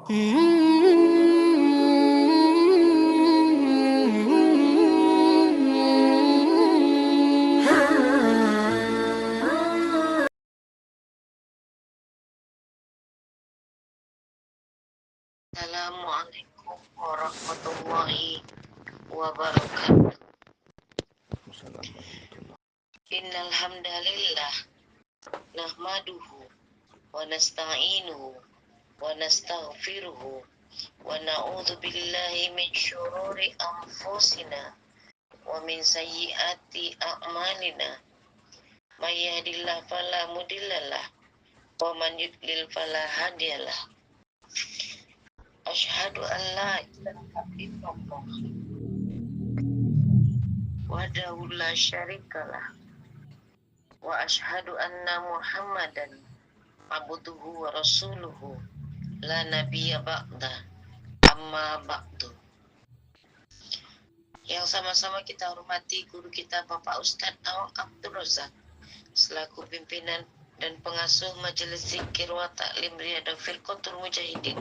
Assalamualaikum warahmatullahi wabarakatuh. Innal hamdalillah nahmaduhu wa nasta'inuhu wa nastaghfiruhu wa na'udzu billahi min syururi anfusina wa min sayyiati a'malina. May yahdihillahu fala mudhillalah wa man yudlil fala hadiyalah. Asyhadu an la ilaha illallah wahdahu la syarikalah wa asyhadu anna Muhammadan abduhu wa rasuluhu la nabiyya ba'da amma ba'du. Yang sama-sama kita hormati guru kita Bapak Ustadz Awang Abdul Razak selaku pimpinan dan pengasuh Majelis Zikir wa Ta'lim Riyadhah Firqatul Mujahidin,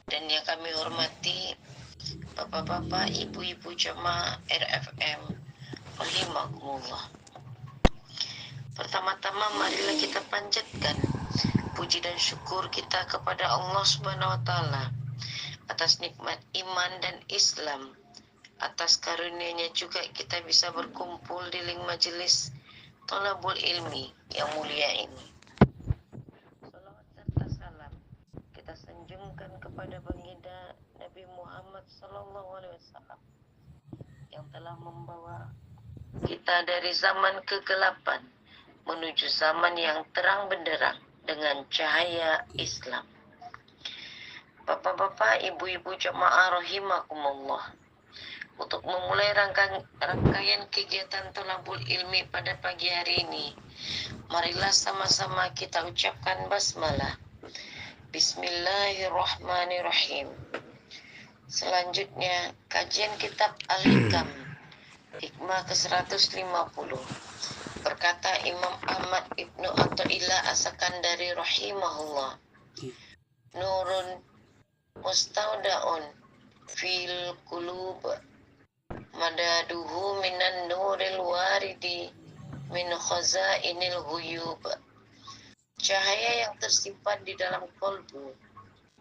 dan yang kami hormati Bapak-bapak, ibu-ibu jamaah RFM rahimakumullah. Pertama-tama marilah kita panjatkan puji dan syukur kita kepada Allah Subhanahu wa taala atas nikmat iman dan Islam, atas karunia-Nya juga kita bisa berkumpul di link majelis Thalabul Ilmi yang mulia ini. Salawat serta salam kita sanjungkan kepada baginda Nabi Muhammad SAW yang telah membawa kita dari zaman kegelapan menuju zaman yang terang benderang dengan cahaya Islam. Bapak-bapak, ibu-ibu jamaah rahimakumullah, untuk memulai rangkaian kegiatan Thalabul Ilmi pada pagi hari ini, marilah sama-sama kita ucapkan basmalah. Bismillahirrahmanirrahim. Selanjutnya, kajian kitab Al-Hikam, hikmah ke-150. Berkata Imam Ahmad Ibnu Athaillah As-Sakandari rahimahullah, nurun mustaudaun fil qulub madaduhu minan nuril waridi min khazainil ghuyub. Cahaya yang tersimpan di dalam kolbu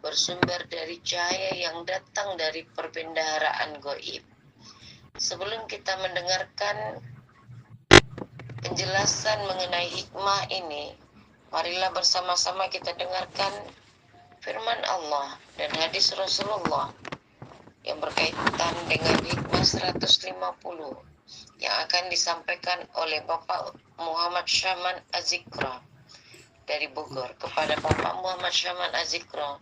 bersumber dari cahaya yang datang dari perbendaharaan gaib. Sebelum kita mendengarkan penjelasan mengenai hikmah ini, marilah bersama-sama kita dengarkan firman Allah dan hadis Rasulullah yang berkaitan dengan hikmah 150 yang akan disampaikan oleh Bapak Muhammad Syaman Azikra dari Bogor. Kepada Bapak Muhammad Syaman Azikra,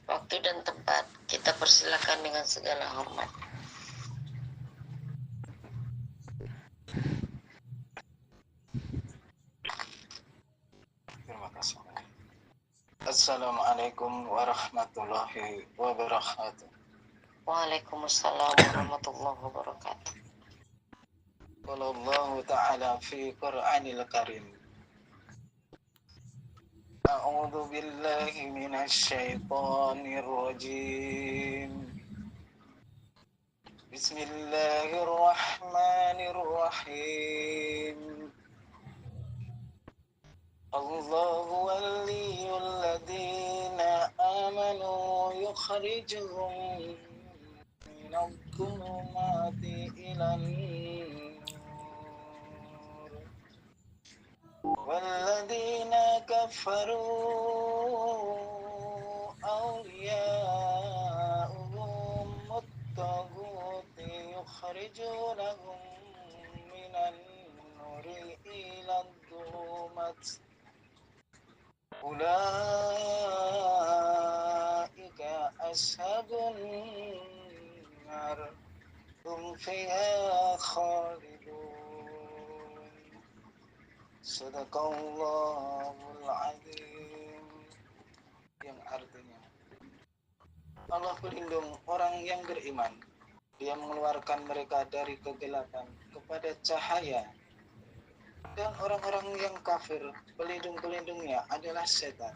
waktu dan tempat kita persilakan dengan segala hormat. Terima kasih. Assalamualaikum warahmatullahi wabarakatuh. Waalaikumsalam warahmatullahi wabarakatuh. Qala Allah Ta'ala fi Qur'anil Karim. A'udzu billahi minasy syaithanir rajim. Bismillahirrahmanirrahim. Allahu waliyul ladzina amanu yukhrijuhum minadh dhulumati ilan nur walladzina kafaru awliya'uhum at-taghut yukhrijunahum minan nuri ilan dhulumat. Ulaika ashabun nar hum fiha khalidun. Sadaqallahul azim. Yang artinya, Allah pelindung orang yang beriman. Dia mengeluarkan mereka dari kegelapan kepada cahaya. Dan orang-orang yang kafir, pelindung-pelindungnya adalah setan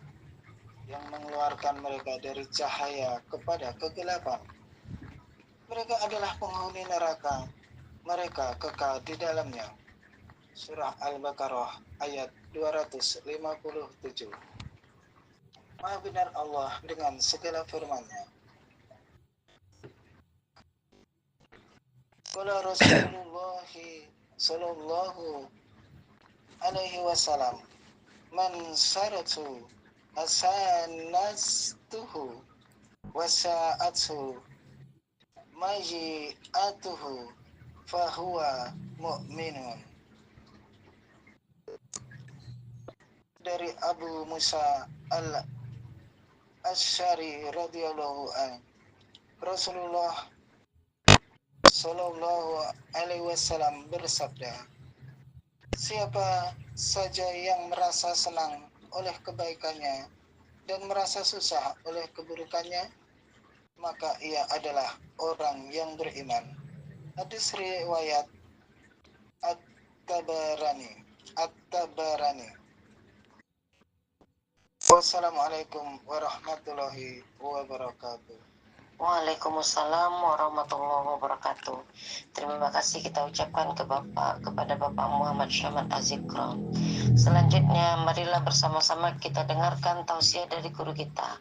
yang mengeluarkan mereka dari cahaya kepada kegelapan. Mereka adalah penghuni neraka, mereka kekal di dalamnya. Surah Al-Baqarah ayat 257. Maha benar Allah dengan segala firman-Nya. Qala Rasulullah sallallahu alaihi wasallam, man saratu asanastuhu wasa'atuhu maji'atuhu fahuwa mu'minun. Dari Abu Musa al-Asy'ari radhiyallahu anhu, Rasulullah sallallahu alaihi wasallam bersabda, siapa saja yang merasa senang oleh kebaikannya dan merasa susah oleh keburukannya, maka ia adalah orang yang beriman. Hadis riwayat At-Tabarani. Wassalamualaikum warahmatullahi wabarakatuh. Waalaikumsalam warahmatullahi wabarakatuh. Terima kasih kita ucapkan kepada Bapak Muhammad Syamad Azikra. Selanjutnya, marilah bersama-sama kita dengarkan tausiah dari guru kita,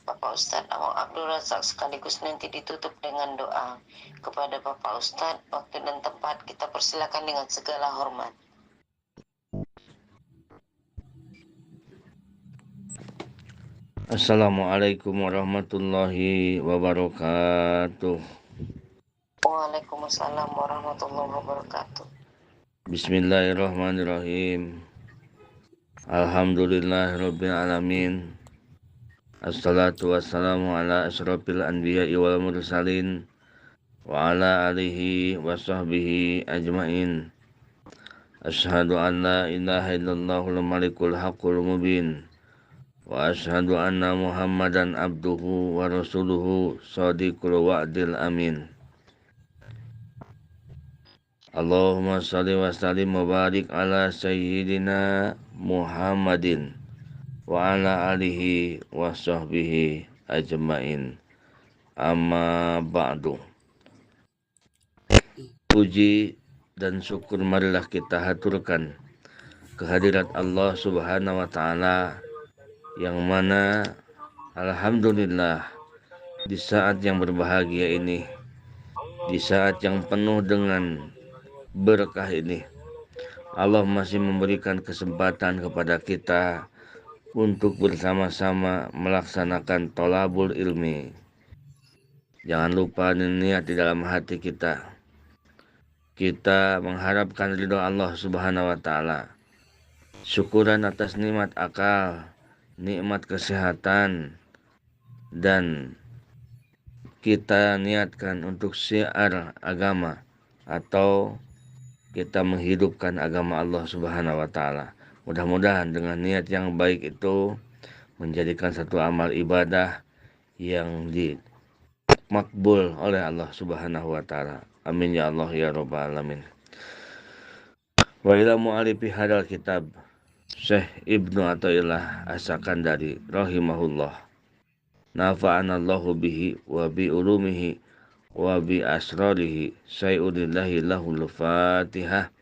Bapak Ustadz Awang Abdul Razak, sekaligus nanti ditutup dengan doa. Kepada Bapak Ustadz, waktu dan tempat kita persilakan dengan segala hormat. Assalamualaikum warahmatullahi wabarakatuh. Waalaikumsalam warahmatullahi wabarakatuh. Bismillahirrahmanirrahim. Alhamdulillahirabbil alamin. Assalatu wassalamu ala asyrafil anbiya'i wal mursalin wa ala alihi wa sahbihi ajmain. Asyhadu an la ilaha illallahul malikul haqqul mubin. Wa asyhadu anna Muhammadan abduhu wa rasuluhu shadiqul wa'dil amin. Allahumma shalli wa sallim wa barik ala sayyidina Muhammadin wa ala alihi wa sahbihi ajmain. Amma ba'du. Puji dan syukur marilah kita haturkan kehadirat Allah Subhanahu wa taala, yang mana alhamdulillah di saat yang berbahagia ini, di saat yang penuh dengan berkah ini, Allah masih memberikan kesempatan kepada kita untuk bersama-sama melaksanakan thalabul ilmi. Jangan lupa niat di dalam hati kita. Kita mengharapkan ridho Allah Subhanahu wa taala. Syukuran atas nikmat akal, nikmat kesehatan, dan kita niatkan untuk syiar agama atau kita menghidupkan agama Allah Subhanahu wa taala. Mudah-mudahan dengan niat yang baik itu menjadikan satu amal ibadah yang dimakbul oleh Allah Subhanahu wa taala. Amin ya Allah ya rabbal alamin. Wa ila mu'alifi hadal kitab Syekh Ibnu Athaillah As-Sakandari rahimahullah, nafa'anallahu bihi wa bi ulumihi wa bi asrarihi syai'ulillahi lahul fatihah.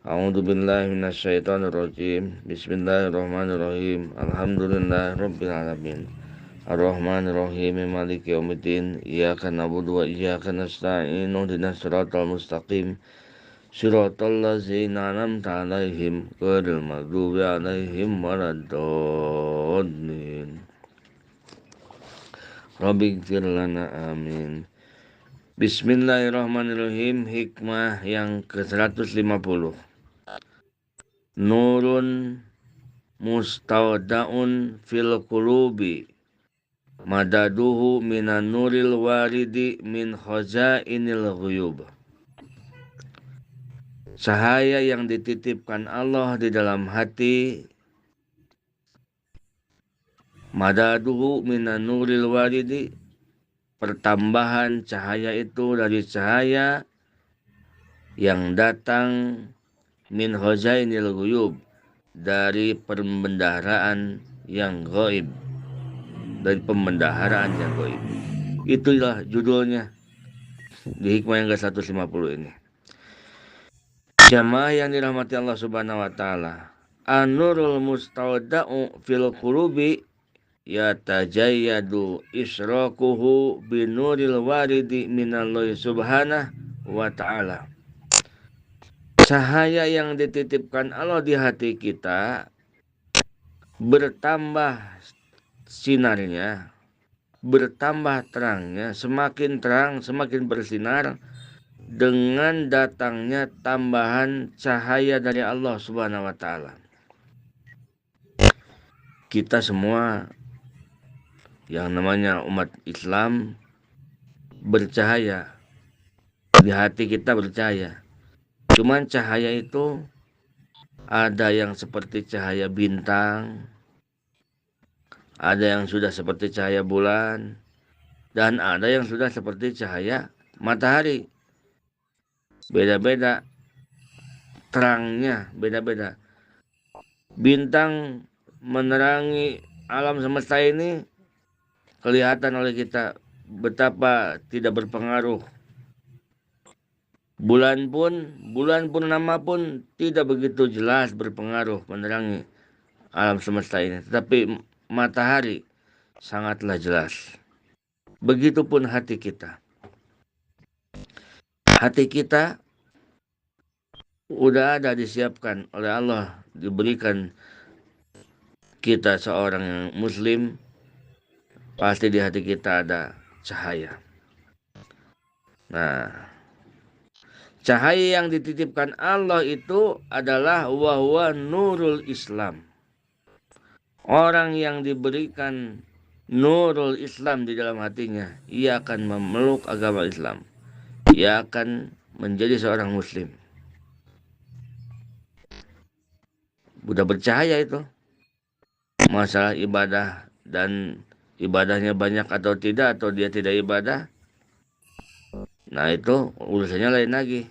A'udzu billahi minasyaitonir rajim. Bismillahirrahmanirrahim. Alhamdulillahi rabbil alamin. Ar-Rahmanir Rahim. Maliki yaumiddin. Iyyaka na'budu wa iyyaka nasta'in. Ihdinas siratal mustaqim. Siratal ladzina an'amta 'alaihim ghairil maghdubi 'alaihim waladdallin. Rabbighfir lana amin. Bismillahirrahmanirrahim. Hikmah yang ke-150. Nurun mustaudaun fil qulubi madaduhu minan nuril waridi min khazainil ghuyub. Cahaya yang dititipkan Allah di dalam hati, madaduhu minan nuril waridi, pertambahan cahaya itu dari cahaya yang datang min khazainil ghuyub, dari perbendaharaan yang gaib. dari pembendaharaan yang gaib. Itulah judulnya di hikmah yang ke-150 ini. Jamaah yang dirahmati Allah Subhanahu wa taala. An-nurul mustawda'u fil qulubi yatajayyadu israkuhu binuril waridi minallahi subhanahu wa ta'ala. Cahaya yang dititipkan Allah di hati kita bertambah sinarnya, bertambah terangnya, semakin terang, semakin bersinar dengan datangnya tambahan cahaya dari Allah Subhanahu wa taala. Kita semua yang namanya umat Islam bercahaya. Di hati kita bercahaya. Cuman cahaya itu ada yang seperti cahaya bintang, ada yang sudah seperti cahaya bulan, dan ada yang sudah seperti cahaya matahari. Beda-beda terangnya, beda-beda. Bintang menerangi alam semesta ini kelihatan oleh kita betapa tidak berpengaruh. Bulan purnama pun tidak begitu jelas berpengaruh menerangi alam semesta ini. Tetapi matahari sangatlah jelas. Begitupun hati kita. Hati kita udah ada disiapkan oleh Allah, diberikan kita seorang yang muslim, pasti di hati kita ada cahaya. Nah, cahaya yang dititipkan Allah itu adalah wahwa nurul Islam. Orang yang diberikan nurul Islam di dalam hatinya, ia akan memeluk agama Islam. Ia akan menjadi seorang muslim. Udah bercahaya itu. Masalah ibadah dan ibadahnya banyak atau tidak, atau dia tidak ibadah, nah itu urusannya lain lagi.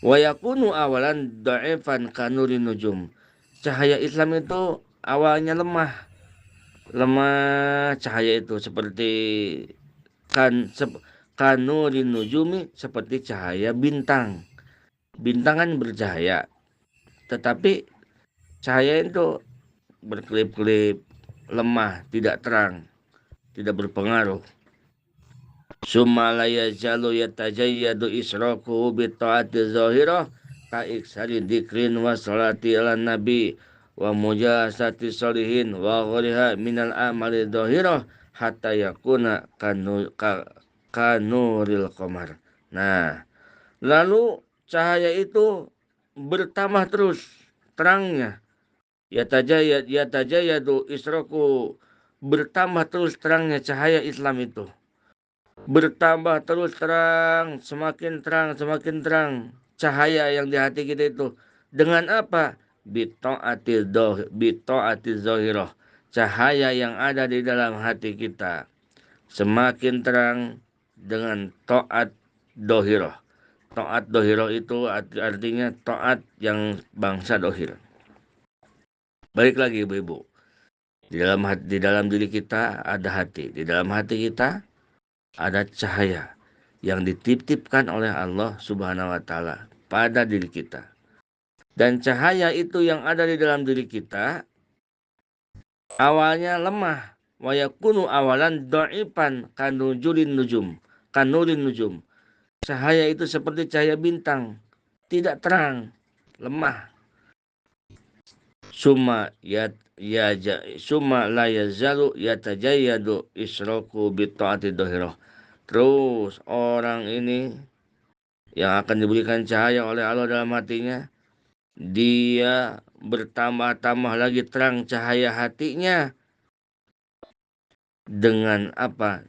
Wa yakunu awalan dha'ifan kanurin nujum. Cahaya Islam itu awalnya lemah. Lemah cahaya itu seperti kanurin nujumi, seperti cahaya bintang. Bintang kan bercahaya, tetapi cahaya itu berkelip-kelip, lemah, tidak terang, tidak berpengaruh. Summa la yazalu yatajayyadu israquhu bi ta'ati zahirah ka iksari dzikrin wa salati ala nabi wa mujasati sholihin wa ghariha minal amali zahirah hatta yakuna kanuril qamar. Nah, lalu cahaya itu bertambah terus terangnya. Yatajayyadu israku, bertambah terus terangnya cahaya Islam itu. Bertambah terus terang, semakin terang, semakin terang cahaya yang di hati kita itu. Dengan apa? Bita'ati zahirah. Cahaya yang ada di dalam hati kita semakin terang dengan ta'at dohirah. Ta'at dohirah itu artinya ta'at yang bangsa dohir. Balik lagi ibu-ibu. Di dalam diri kita ada hati. Di dalam hati kita ada cahaya yang dititipkan oleh Allah Subhanahu wa taala pada diri kita. Dan cahaya itu yang ada di dalam diri kita awalnya lemah. Wa yakunu awalan dha'ifan kanurin nujum. Cahaya itu seperti cahaya bintang, tidak terang, lemah. Summa la yazalu yatajayyadu israku bi ta'ati dhahirah. Terus orang ini yang akan diberikan cahaya oleh Allah dalam hatinya, dia bertambah-tambah lagi terang cahaya hatinya dengan apa?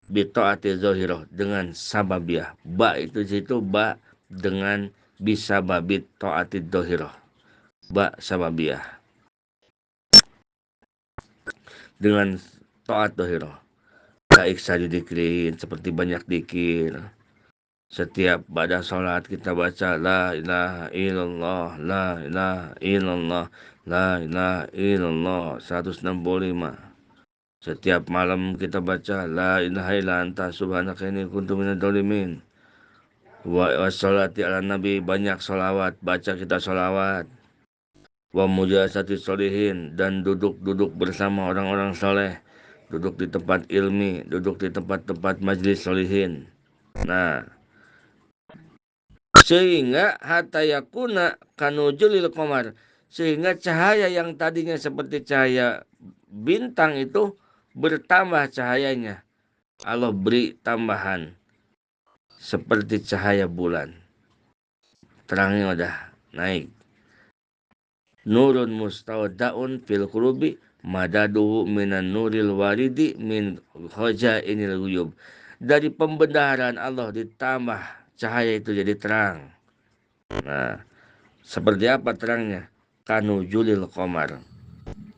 Bi ta'ati dhahirah, dengan sababiyah. Ba itu situ ba dengan bisababit ta'ati dhahirah. Ba sababiyah, dengan taat dohiro. Kaik sadi dikrin, seperti banyak dikir. Setiap pada sholat kita baca la ilaha illallah, la ilaha illallah, la ilaha illallah 165. Setiap malam kita baca la ilaha illa anta subhanaka inni kuntu minadz dzalimin. Wa sholati ala nabi, banyak sholawat, baca kita sholawat. Wa mujasati sholihin, dan duduk bersama orang-orang soleh, duduk di tempat ilmi, duduk di tempat-tempat majlis sholihin. Nah, sehingga hatta yakuna kanujulil qamar, sehingga cahaya yang tadinya seperti cahaya bintang itu bertambah cahayanya. Allah beri tambahan seperti cahaya bulan. Terangnya udah naik. Nurun mustawdaun fil qulubi madaduhu minan nuril waridi min khajainil ghuyub. Dari pembenaran Allah ditambah cahaya itu jadi terang. Nah, seperti apa terangnya? Kanujulil qamar,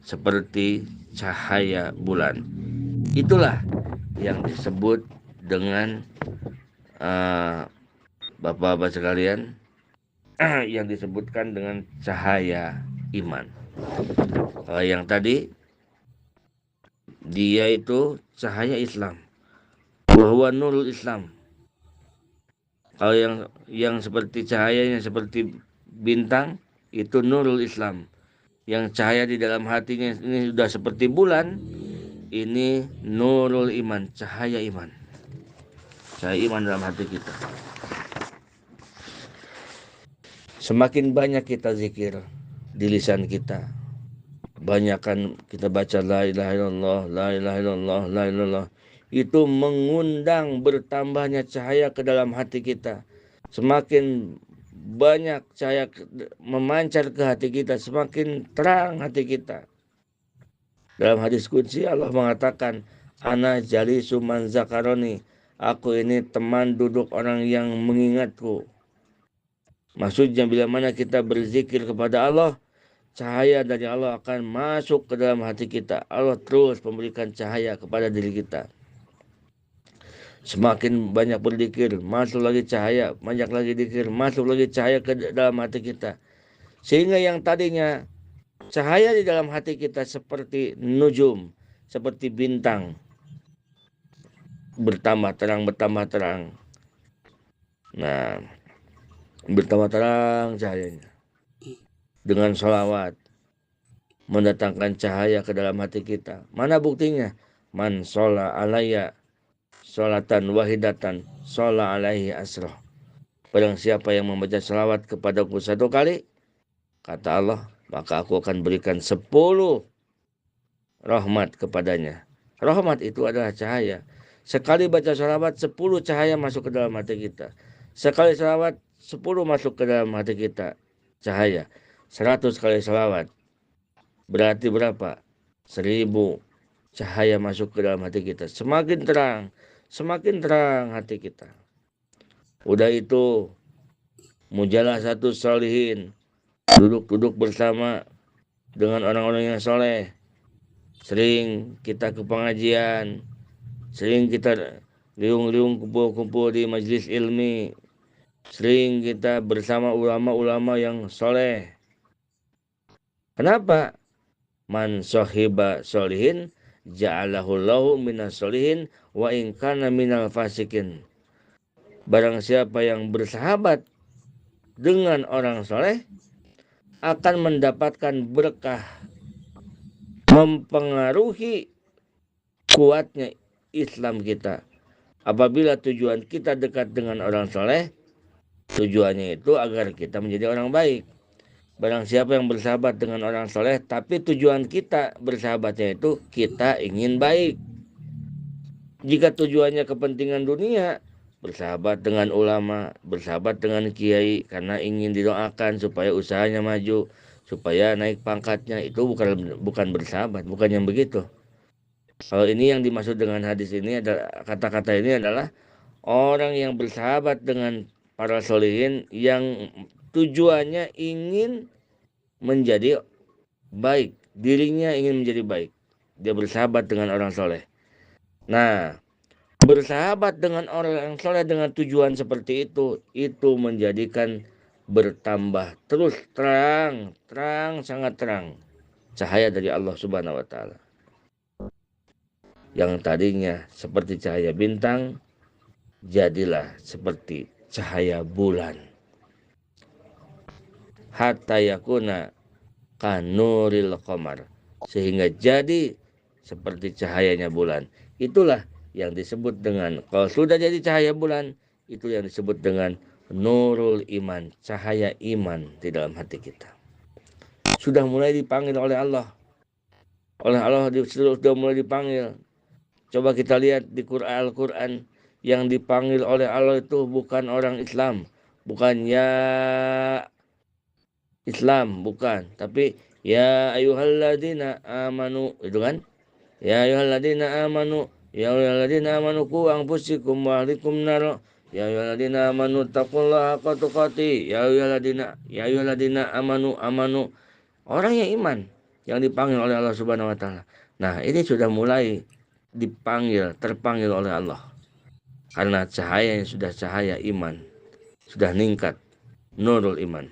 seperti cahaya bulan. Itulah yang disebut dengan Bapak-bapak sekalian, yang disebutkan dengan cahaya iman. Kalau yang tadi dia itu cahaya Islam, bahwa nurul Islam. Kalau yang seperti cahayanya seperti bintang itu nurul Islam. Yang cahaya di dalam hatinya ini sudah seperti bulan, ini nurul iman, cahaya iman. Cahaya iman dalam hati kita. Semakin banyak kita zikir di lisan kita, banyakkan kita baca la ilaha illallah, la ilaha illallah, la ilaha illallah, itu mengundang bertambahnya cahaya ke dalam hati kita. Semakin banyak cahaya memancar ke hati kita, semakin terang hati kita. Dalam hadis qudsi Allah mengatakan, ana jalisu man zakaroni, aku ini teman duduk orang yang mengingatku. Maksudnya bila mana kita berzikir kepada Allah, cahaya dari Allah akan masuk ke dalam hati kita. Allah terus memberikan cahaya kepada diri kita. Semakin banyak berzikir, masuk lagi cahaya, banyak lagi zikir, masuk lagi cahaya ke dalam hati kita. Sehingga yang tadinya cahaya di dalam hati kita seperti nujum, seperti bintang, bertambah terang. Nah, bertambah terang cahayanya. Dengan sholawat, mendatangkan cahaya ke dalam hati kita. Mana buktinya? Man shola alaiya sholatan wahidatan shola alaihi asroh. Barang siapa yang membaca sholawat kepadaku 1 kali, kata Allah, maka aku akan berikan 10 rahmat kepadanya. Rahmat itu adalah cahaya. Sekali baca sholawat, 10 cahaya masuk ke dalam hati kita. Sekali sholawat, 10 masuk ke dalam hati kita cahaya. 100 kali sholawat berarti berapa? 1000 cahaya masuk ke dalam hati kita. Semakin terang hati kita. Udah itu mujalah satu sholihin, duduk bersama dengan orang-orang yang soleh. Sering kita ke pengajian, sering kita liung-liung kumpul-kumpul di majelis ilmi, sering kita bersama ulama-ulama yang soleh. Kenapa? Man sohiba solihin ja'alahullahu minas solihin wa in kana minal fasikin. Barang siapa yang bersahabat dengan orang soleh akan mendapatkan berkah, mempengaruhi kuatnya Islam kita. Apabila tujuan kita dekat dengan orang soleh, tujuannya itu agar kita menjadi orang baik. Barang siapa yang bersahabat dengan orang soleh, tapi tujuan kita bersahabatnya itu kita ingin baik. Jika tujuannya kepentingan dunia, bersahabat dengan ulama, bersahabat dengan kiai karena ingin didoakan supaya usahanya maju, supaya naik pangkatnya, itu bukan bersahabat, bukan yang begitu. Kalau ini yang dimaksud dengan hadis ini adalah kata-kata ini adalah orang yang bersahabat dengan para sholihin yang tujuannya ingin menjadi baik, dirinya ingin menjadi baik. Dia bersahabat dengan orang soleh. Nah, bersahabat dengan orang yang soleh dengan tujuan seperti itu menjadikan bertambah terus terang, sangat terang cahaya dari Allah Subhanahu wa taala. Yang tadinya seperti cahaya bintang, jadilah seperti cahaya bulan. Hatta yakuna kanuril qamar, sehingga jadi seperti cahayanya bulan. Itulah yang disebut dengan, kalau sudah jadi cahaya bulan, itu yang disebut dengan nurul iman, cahaya iman di dalam hati kita. Sudah mulai dipanggil oleh Allah. Oleh Allah sudah mulai dipanggil. Coba kita lihat di Al-Quran, yang dipanggil oleh Allah itu bukan orang Islam, bukan ya Islam, bukan, tapi ya ayyuhalladzina amanu, itu kan? Ya ayyuhalladzina amanu, ya ayyuhalladzina amanu qu anfusakum wa ahlikum nar. Ya ayyuhalladzina amanu taqullaha haqqa tuqatih. Ya ayyuhalladzina amanu. Orang yang iman yang dipanggil oleh Allah Subhanahu wa taala. Nah, ini sudah mulai terpanggil oleh Allah. Karena cahayanya sudah cahaya iman, sudah meningkat nurul iman.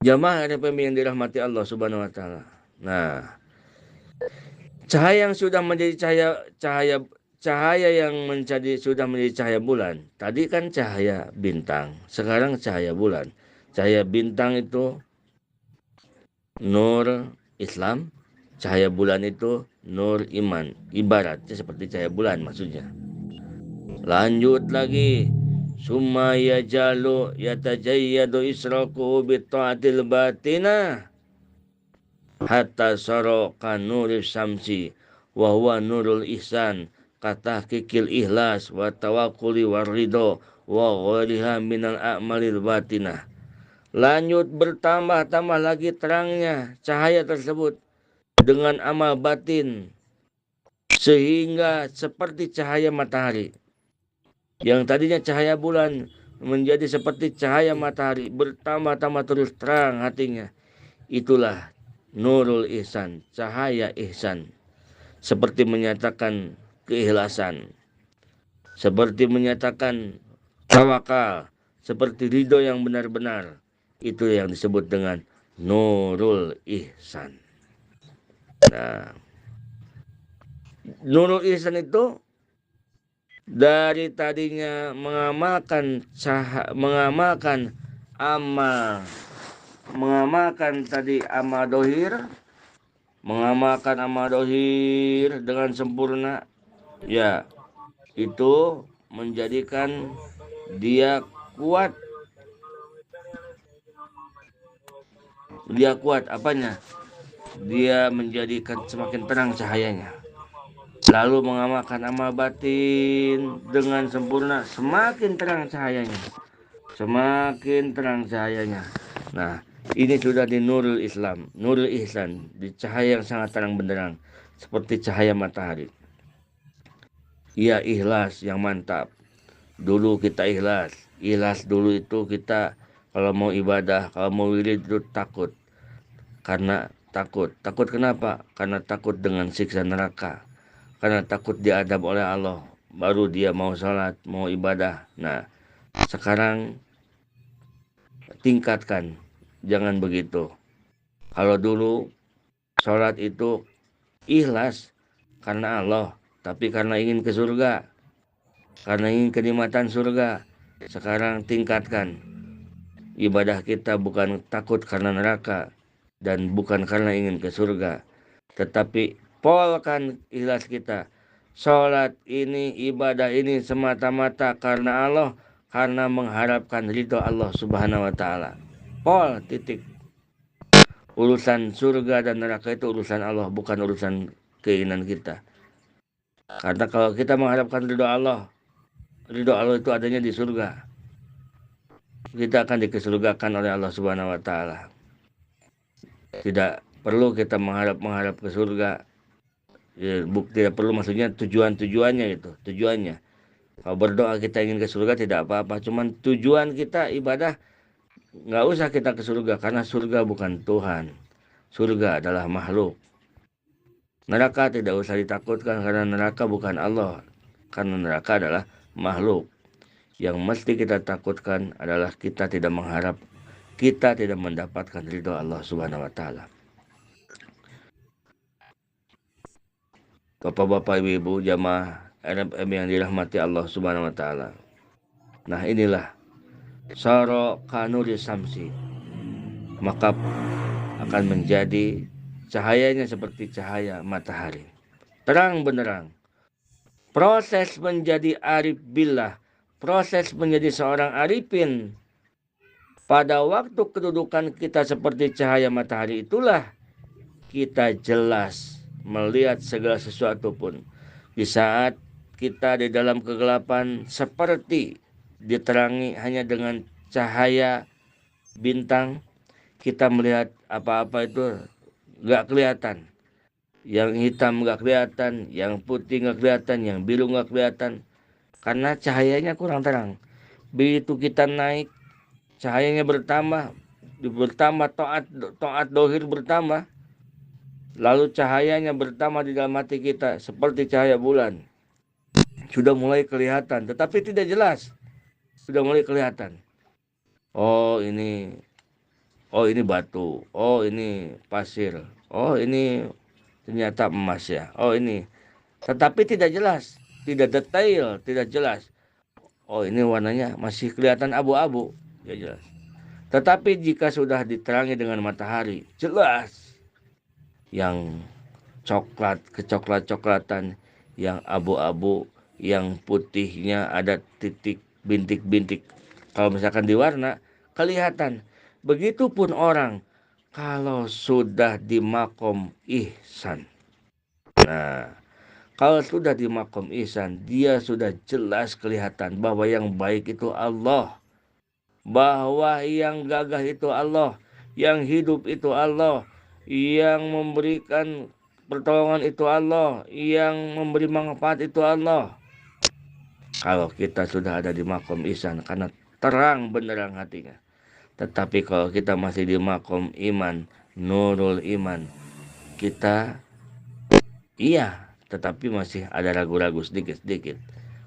Jamaah RPM yang dirahmati Allah Subhanahu wa taala. Nah, cahaya yang sudah menjadi cahaya yang sudah menjadi cahaya bulan. Tadi kan cahaya bintang, sekarang cahaya bulan. Cahaya bintang itu nur Islam, cahaya bulan itu nur iman. Ibaratnya seperti cahaya bulan maksudnya. Lanjut lagi. Summa yajalu yatajayyadu israku bita'atil batina hatta saraka nurul syamsi wa huwa nurul ihsan kata kikil ikhlas wa tawakkuli waridho wa ghaliha minal a'malil batinah. Lanjut bertambah lagi terangnya cahaya tersebut dengan amal batin sehingga seperti cahaya matahari. Yang tadinya cahaya bulan menjadi seperti cahaya matahari, bertambah terus terang hatinya. Itulah nurul ihsan, cahaya ihsan. Seperti menyatakan keikhlasan, seperti menyatakan tawakal, seperti ridho yang benar-benar. Itu yang disebut dengan nurul ihsan. Nah, nurul ihsan itu dari tadinya mengamalkan amal dohir, mengamalkan amal dohir dengan sempurna, ya itu menjadikan dia kuat. Dia kuat apanya? Dia menjadikan semakin terang cahayanya. Lalu mengamalkan amal batin dengan sempurna, semakin terang cahayanya. Semakin terang cahayanya. Nah, ini sudah di nurul Islam, nurul ihsan, di cahaya yang sangat terang benderang, seperti cahaya matahari. Ia ikhlas yang mantap. Dulu kita ikhlas dulu itu kita kalau mau ibadah, kalau mau wirid itu takut. Karena takut kenapa? Karena takut dengan siksa neraka. Karena takut diadab oleh Allah, baru dia mau sholat, mau ibadah. Nah, sekarang tingkatkan, jangan begitu. Kalau dulu sholat itu ikhlas karena Allah, tapi karena ingin ke surga, karena ingin kenikmatan surga. Sekarang tingkatkan, ibadah kita bukan takut karena neraka dan bukan karena ingin ke surga, tetapi polkan ikhlas kita. Sholat ini, ibadah ini semata-mata karena Allah, karena mengharapkan ridho Allah Subhanahu wa taala. Pol titik. Urusan surga dan neraka itu urusan Allah, bukan urusan keinginan kita. Karena kalau kita mengharapkan ridho Allah itu adanya di surga. Kita akan dikesurgakan oleh Allah Subhanahu wa taala. Tidak perlu kita mengharap ke surga. Ya, tidak perlu, maksudnya tujuannya itu. Tujuannya. Kalau berdoa kita ingin ke surga tidak apa-apa. Cuman tujuan kita ibadah nggak usah kita ke surga. Karena surga bukan Tuhan. Surga adalah makhluk. Neraka tidak usah ditakutkan karena neraka bukan Allah. Karena neraka adalah makhluk. Yang mesti kita takutkan adalah kita tidak mendapatkan ridho Allah Subhanahu wa taala. Bapak-bapak, ibu-ibu, jamaah RFM yang dirahmati Allah Subhanahu wa taala. Nah, inilah saro kanuri samsi. Maka akan menjadi cahayanya seperti cahaya matahari. Terang benderang. Proses menjadi arif billah, proses menjadi seorang arifin, pada waktu kedudukan kita seperti cahaya matahari itulah kita jelas melihat segala sesuatu pun. Di saat kita di dalam kegelapan seperti diterangi hanya dengan cahaya bintang, kita melihat apa-apa itu nggak kelihatan. Yang hitam nggak kelihatan, yang putih nggak kelihatan, yang biru nggak kelihatan. Karena cahayanya kurang terang. Begitu kita naik, cahayanya bertambah taat dohir bertambah. Lalu cahayanya bertambah di dalam hati kita seperti cahaya bulan. Sudah mulai kelihatan, tetapi tidak jelas. Sudah mulai kelihatan. Oh ini batu. Oh ini pasir. Oh ini ternyata emas ya. Oh ini. Tetapi tidak jelas, tidak detail, tidak jelas. Oh ini warnanya masih kelihatan abu-abu. Ya jelas. Tetapi jika sudah diterangi dengan matahari, jelas. Yang coklat, kecoklat-coklatan, yang abu-abu, yang putihnya ada titik bintik-bintik. Kalau misalkan diwarna, kelihatan. Begitupun orang kalau sudah di makom ihsan. Nah, kalau sudah di makom ihsan, dia sudah jelas kelihatan bahwa yang baik itu Allah. Bahwa yang gagah itu Allah. Yang hidup itu Allah. Yang memberikan pertolongan itu Allah. Yang memberi manfaat itu Allah. Kalau kita sudah ada di makom ihsan, karena terang benderang hatinya. Tetapi kalau kita masih di makom iman, nurul iman, kita tetapi masih ada ragu-ragu sedikit-sedikit.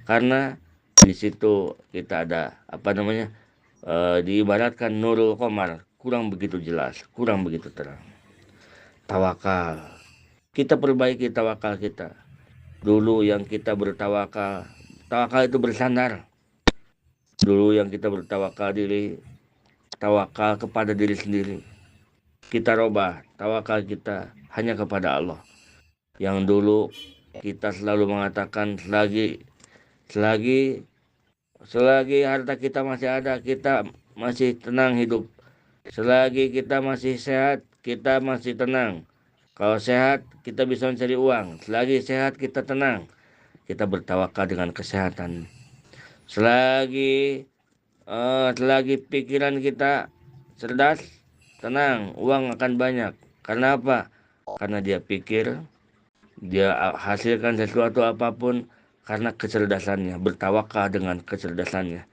Karena di situ kita ada diibaratkan nurul qamar, kurang begitu jelas, kurang begitu terang. Tawakal. Kita perbaiki tawakal kita. Dulu yang kita bertawakal, tawakal itu bersandar. Dulu yang kita bertawakal tawakal kepada diri sendiri. Kita robah tawakal kita hanya kepada Allah. Yang dulu kita selalu mengatakan selagi harta kita masih ada, kita masih tenang hidup. Selagi kita masih sehat, kita masih tenang. Kalau sehat, kita bisa mencari uang. Selagi sehat, kita tenang. Kita bertawakal dengan kesehatan. Selagi pikiran kita cerdas, tenang, uang akan banyak. Karena apa? Karena dia pikir, dia hasilkan sesuatu apapun karena kecerdasannya, bertawakal dengan kecerdasannya.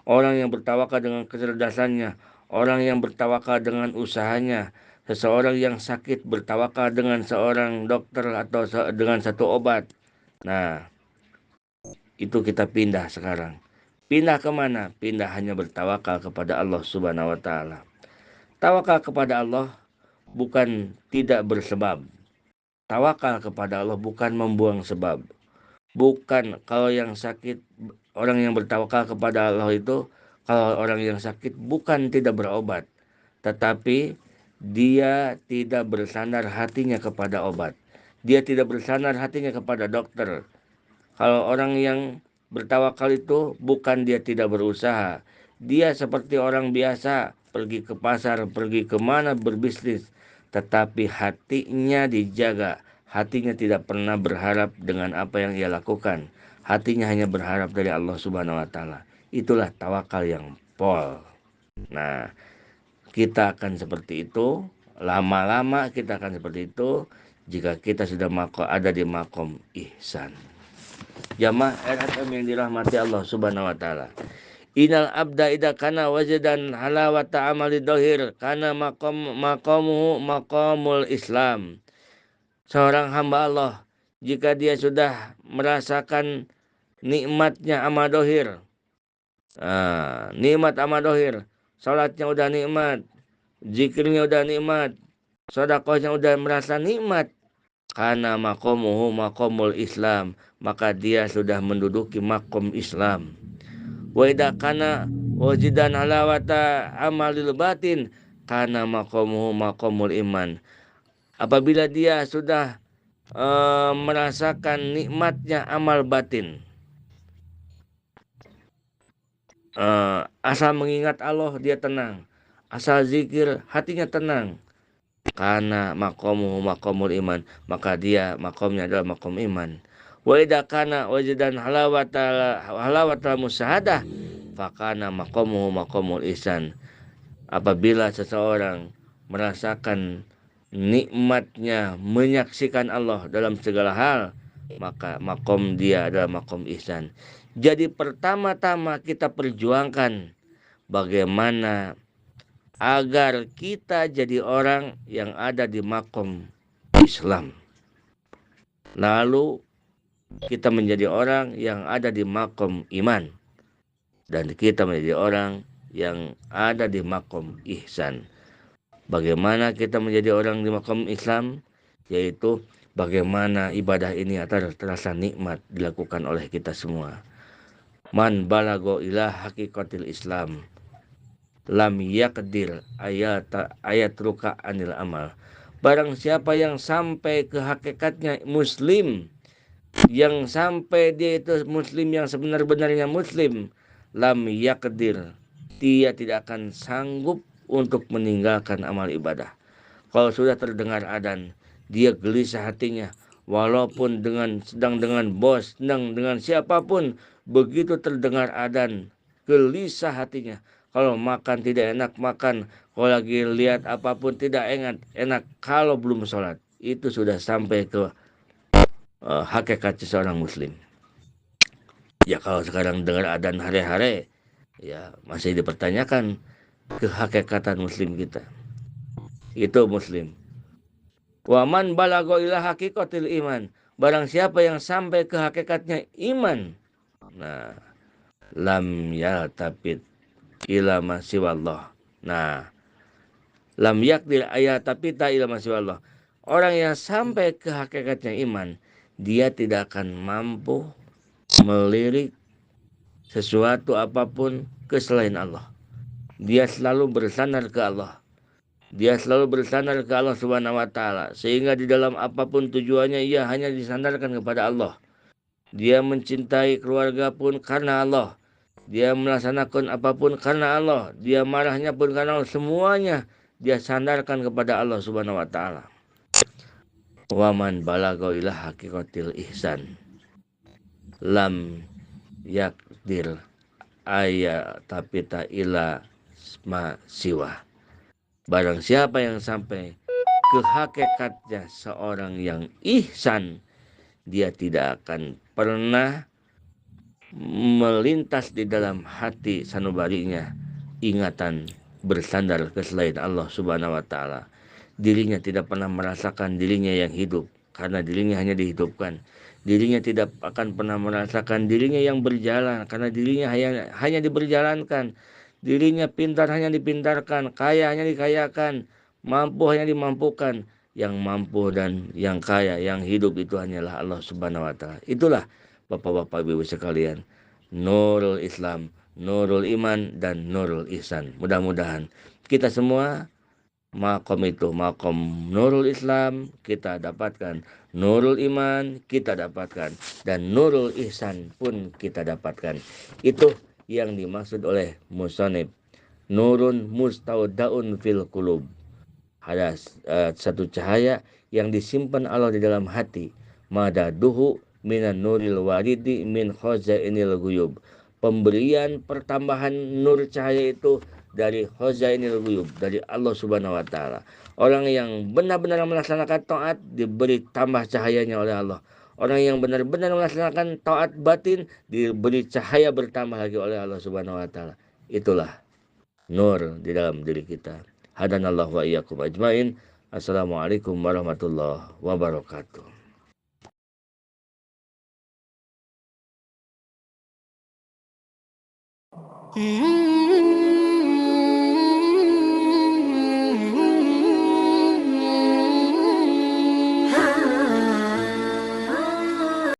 Orang yang bertawakal dengan kecerdasannya, orang yang bertawakal dengan usahanya, seseorang yang sakit bertawakal dengan seorang dokter atau dengan satu obat. Nah, itu kita pindah sekarang. Pindah kemana? Pindah hanya bertawakal kepada Allah Subhanahu wa taala. Tawakal kepada Allah bukan tidak bersebab. Tawakal kepada Allah bukan membuang sebab. Bukan kalau yang sakit, orang yang bertawakal kepada Allah itu, kalau orang yang sakit bukan tidak berobat. Tetapi dia tidak bersandar hatinya kepada obat. Dia tidak bersandar hatinya kepada dokter. Kalau orang yang bertawakal itu bukan dia tidak berusaha. Dia seperti orang biasa, pergi ke pasar, pergi kemana berbisnis. Tetapi hatinya dijaga. Hatinya tidak pernah berharap dengan apa yang ia lakukan. Hatinya hanya berharap dari Allah Subhanahu wa taala. Itulah tawakal yang pol. Nah, kita akan seperti itu. Lama-lama kita akan seperti itu jika kita sudah ada di makom ihsan. Jamaah RFM yang dirahmati Allah Subhanahu wa taala. Inal abda idza kana wajadan halawata amali dohir kana maqamuhu maqamul Islam. seorang hamba Allah jika dia sudah merasakan nikmatnya amal dohir. Nikmat amal dohir, salatnya udah nikmat, zikirnya udah nikmat, sedekahnya udah merasa nikmat, karena makomuhu makomul Islam, maka dia sudah menduduki makom Islam. Wa idza kana wajidan halawata amalil batin, karena makomuhu makomul iman. Apabila dia sudah merasakan nikmatnya amal batin, asal mengingat Allah dia tenang, asal zikir hatinya tenang, karena makomuhu makomul iman, maka dia makomnya adalah makom iman. Wa idza kana wajidan halawatal musyahadah, fakana makomuhu makomul ihsan. Apabila seseorang merasakan nikmatnya menyaksikan Allah dalam segala hal, maka makom dia adalah makom ihsan. Jadi pertama-tama kita perjuangkan bagaimana agar kita jadi orang yang ada di makom Islam. Lalu kita menjadi orang yang ada di makom iman. Dan kita menjadi orang yang ada di makom ihsan. Bagaimana kita menjadi orang di makom Islam? Yaitu bagaimana ibadah ini akan terasa nikmat dilakukan oleh kita semua. Man balago ila hakikatil Islam, lam yakdir ayat ruka anil amal. Barang siapa yang sampai ke hakikatnya muslim, yang sampai dia itu muslim yang sebenar-benarnya muslim, lam yakdir, dia tidak akan sanggup untuk meninggalkan amal ibadah. Kalau sudah terdengar adzan, dia gelisah hatinya, walaupun sedang dengan bos, sedang dengan siapapun, begitu terdengar adzan, gelisah hatinya. Kalau makan tidak enak makan, kalau lagi lihat apapun tidak enak kalau belum sholat. Itu sudah sampai ke hakikat seorang muslim. Ya kalau sekarang dengar adzan hari-hari, ya masih dipertanyakan kehakikatan muslim kita. Itu muslim. Waman balago ila hakikatil iman. Barang siapa yang sampai ke hakikatnya iman, nah, lam yaltafit ila ma siwallah. Nah, lam yakdir ayatapita ila ma siwallah. Orang yang sampai ke hakikatnya iman, dia tidak akan mampu melirik sesuatu apapun ke selain Allah. Dia selalu bersandar ke Allah. Dia selalu bersandar ke Allah Subhanahu wa taala, sehingga di dalam apapun tujuannya ia hanya disandarkan kepada Allah. Dia mencintai keluarga pun karena Allah. Dia melaksanakan apapun karena Allah. Dia marahnya pun karena Allah. Semuanya dia sandarkan kepada Allah Subhanahu wa taala. Waman balagha ila hakikatil ihsan, lam yakdir ayatapita ila ma siwa. Barang siapa yang sampai ke hakikatnya seorang yang ihsan, dia tidak akan pernah melintas di dalam hati sanubarinya ingatan bersandar ke selain Allah Subhanahu wa taala. Dirinya tidak pernah merasakan dirinya yang hidup karena dirinya hanya dihidupkan. Dirinya tidak akan pernah merasakan dirinya yang berjalan karena dirinya hanya diberjalankan. Dirinya pintar hanya dipintarkan, kaya hanya dikayakan, mampu hanya dimampukan. Yang mampu dan yang kaya, yang hidup itu hanyalah Allah Subhanahu wa taala. Itulah Bapak-bapak Ibu sekalian, Nurul Islam, Nurul Iman, dan Nurul Ihsan. Mudah-mudahan kita semua makom itu, makom Nurul Islam kita dapatkan, Nurul Iman kita dapatkan, dan Nurul Ihsan pun kita dapatkan. Itu yang dimaksud oleh musonib, Nurun mustaudaun fil qulub. Ada satu cahaya yang disimpan Allah di dalam hati. Madaduhu minan nuril waridi min khazainil ghuyub. Pemberian pertambahan nur cahaya itu dari khazainil ghuyub, dari Allah Subhanahu wa taala. Orang yang benar-benar melaksanakan taat diberi tambah cahayanya oleh Allah. Orang yang benar-benar melaksanakan taat batin diberi cahaya bertambah lagi oleh Allah Subhanahu wa taala. Itulah nur di dalam diri kita. Hadanallahu wa iyyakum ajmain. Assalamualaikum warahmatullahi wabarakatuh.